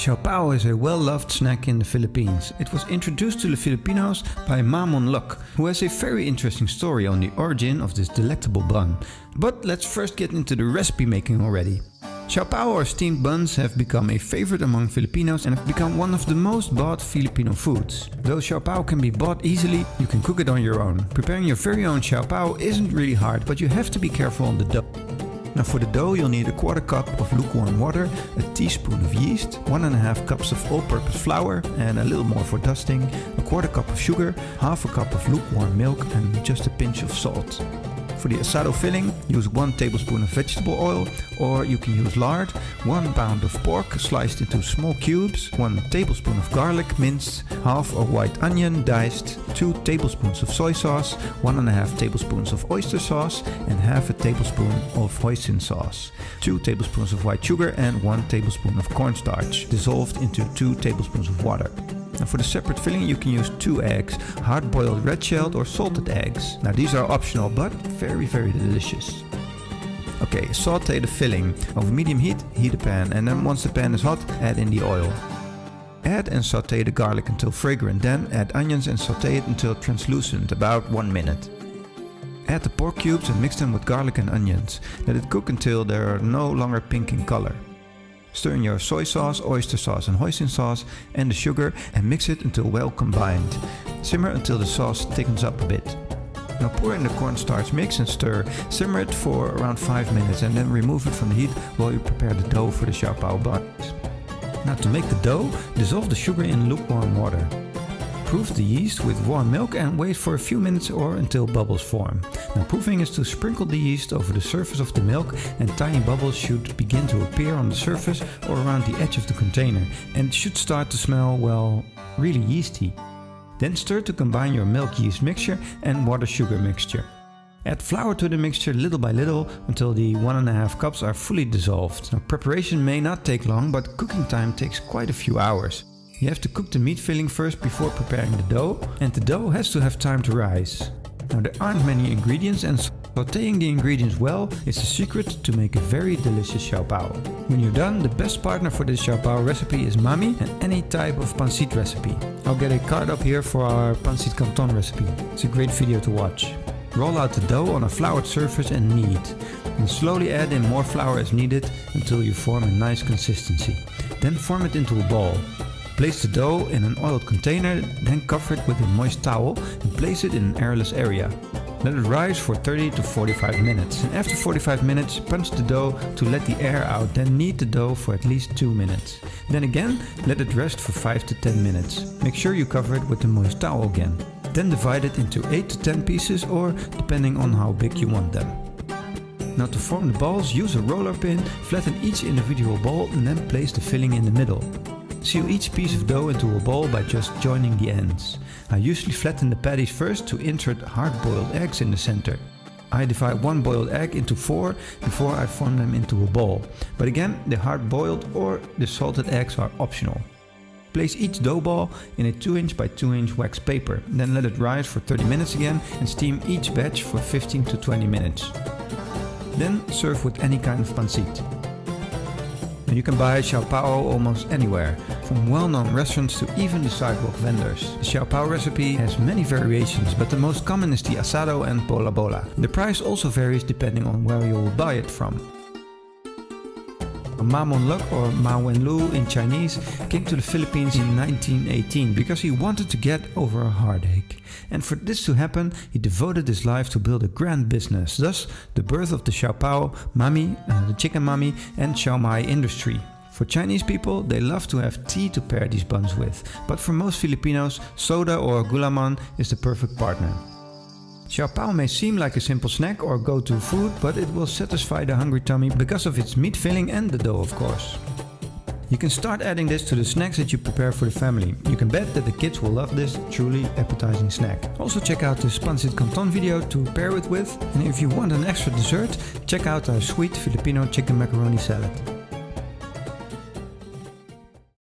Siopao is a well-loved snack in the Philippines. It was introduced to the Filipinos by Ma Mon Luk, who has a very interesting story on the origin of this delectable bun. But let's first get into the recipe making already. Siopao or steamed buns have become a favorite among Filipinos and have become one of the most bought Filipino foods. Though siopao can be bought easily, you can cook it on your own. Preparing your very own siopao isn't really hard, but you have to be careful on the dough. Now for the dough you'll need a quarter cup of lukewarm water, a teaspoon of yeast, 1.5 cups of all-purpose flour and a little more for dusting, a quarter cup of sugar, half a cup of lukewarm milk and just a pinch of salt. For the asado filling, use 1 tablespoon of vegetable oil, or you can use lard, 1 pound of pork sliced into small cubes, 1 tablespoon of garlic minced, half a white onion diced, 2 tablespoons of soy sauce, 1.5 tablespoons of oyster sauce and half a tablespoon of hoisin sauce, 2 tablespoons of white sugar and 1 tablespoon of cornstarch, dissolved into 2 tablespoons of water. Now for the separate filling you can use 2 eggs, hard-boiled red-shelled or salted eggs. Now these are optional but very delicious. Okay, saute the filling. Over medium heat, heat a pan and then once the pan is hot, add in the oil. Add and saute the garlic until fragrant, then add onions and saute it until translucent, about 1 minute. Add the pork cubes and mix them with garlic and onions. Let it cook until they are no longer pink in color. Stir in your soy sauce, oyster sauce and hoisin sauce and the sugar and mix it until well combined. Simmer until the sauce thickens up a bit. Now pour in the cornstarch mix and stir. Simmer it for around 5 minutes and then remove it from the heat while you prepare the dough for the siopao buns. Now to make the dough, dissolve the sugar in lukewarm water. Proof the yeast with warm milk and wait for a few minutes or until bubbles form. Now proofing is to sprinkle the yeast over the surface of the milk and tiny bubbles should begin to appear on the surface or around the edge of the container and it should start to smell, well, really yeasty. Then stir to combine your milk yeast mixture and water sugar mixture. Add flour to the mixture little by little until the 1.5 cups are fully dissolved. Now preparation may not take long, but cooking time takes quite a few hours. You have to cook the meat filling first before preparing the dough, and the dough has to have time to rise. Now there aren't many ingredients and sauteing the ingredients well is the secret to make a very delicious siopao. When you're done, the best partner for this siopao recipe is mami and any type of pancit recipe. I'll get a card up here for our pancit canton recipe. It's a great video to watch. Roll out the dough on a floured surface and knead. And slowly add in more flour as needed until you form a nice consistency. Then form it into a ball. Place the dough in an oiled container, then cover it with a moist towel and place it in an airless area. Let it rise for 30 to 45 minutes and after 45 minutes punch the dough to let the air out, then knead the dough for at least 2 minutes. Then again let it rest for 5 to 10 minutes. Make sure you cover it with a moist towel again. Then divide it into 8 to 10 pieces or depending on how big you want them. Now to form the balls, use a roller pin, flatten each individual ball and then place the filling in the middle. Seal each piece of dough into a ball by just joining the ends. I usually flatten the patties first to insert hard-boiled eggs in the center. I divide 1 boiled egg into 4 before I form them into a ball. But again, the hard-boiled or the salted eggs are optional. Place each dough ball in a 2" by 2" wax paper. Then let it rise for 30 minutes again and steam each batch for 15 to 20 minutes. Then serve with any kind of pancit. You can buy siopao almost anywhere, from well-known restaurants to even the sidewalk vendors. The siopao recipe has many variations, but the most common is the asado and bola bola. The price also varies depending on where you will buy it from. Ma Mon Luk, or Ma Mon Luk in Chinese, came to the Philippines in 1918 because he wanted to get over a heartache. And for this to happen, he devoted his life to build a grand business, thus the birth of the siopao, mami, the chicken mami and siao mai industry. For Chinese people, they love to have tea to pair these buns with, but for most Filipinos, soda or gulaman is the perfect partner. Siopao may seem like a simple snack or go-to food, but it will satisfy the hungry tummy because of its meat filling and the dough of course. You can start adding this to the snacks that you prepare for the family. You can bet that the kids will love this truly appetizing snack. Also check out this pancit canton video to pair it with, and if you want an extra dessert, check out our sweet Filipino chicken macaroni salad.